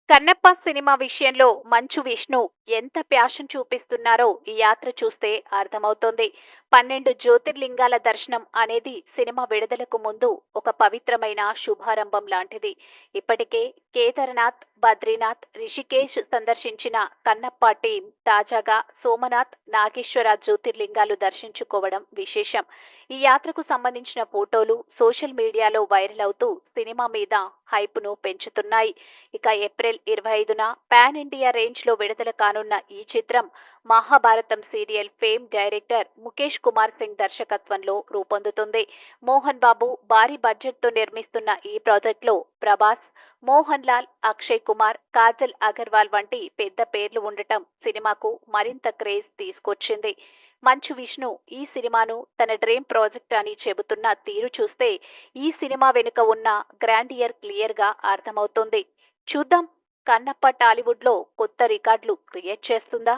Kannappa cinema విషయంలో మంచు విష్ణు ఎంత passion చూపిస్తున్నారో ఈ యాత్ర చూస్తే అర్థమవుతోంది. 12 జ్యోతిర్లింగాల దర్శనం అనేది సినిమా విడుదలకు ముందు ఒక పవిత్రమైన శుభారంభం లాంటిది. ఇప్పటికే కేదార్నాథ్, బద్రీనాథ్, రిషికేశ్ సందర్శించిన కన్నప్ప టీం తాజాగా సోమనాథ్, నాగేశ్వర జ్యోతిర్లింగాలు దర్శించుకోవడం విశేషం. ఈ యాత్రకు సంబంధించిన ఫోటోలు సోషల్ మీడియాలో వైరల్ అవుతూ సినిమా మీద హైప్ను పెంచుతున్నాయి. ఇక ఏప్రిల్ 25న పాన్ ఇండియా రేంజ్ లో విడుదల కానున్న ఈ చిత్రం Mahabharatam serial fame director Mukesh Kumar Singh దర్శకత్వంలో రూపొందుతుంది. మోహన్ బాబు భారీ బడ్జెట్ తో నిర్మిస్తున్న ఈ ప్రాజెక్టులో ప్రభాస్, మోహన్ లాల్, అక్షయ్ కుమార్, కాజల్ అగర్వాల్ వంటి పెద్ద పేర్లు ఉండటం సినిమాకు మరింత క్రేజ్ తీసుకొచ్చింది. మంచు విష్ణు ఈ సినిమాను తన డ్రీమ్ ప్రాజెక్ట్ అని చెబుతున్న తీరు చూస్తే ఈ సినిమా వెనుక ఉన్న గ్రాండియర్ క్లియర్ గా అర్థమవుతుంది. చూద్దాం, కన్నప్ప టాలీవుడ్ లో కొత్త రికార్డులు క్రియేట్ చేస్తుందా?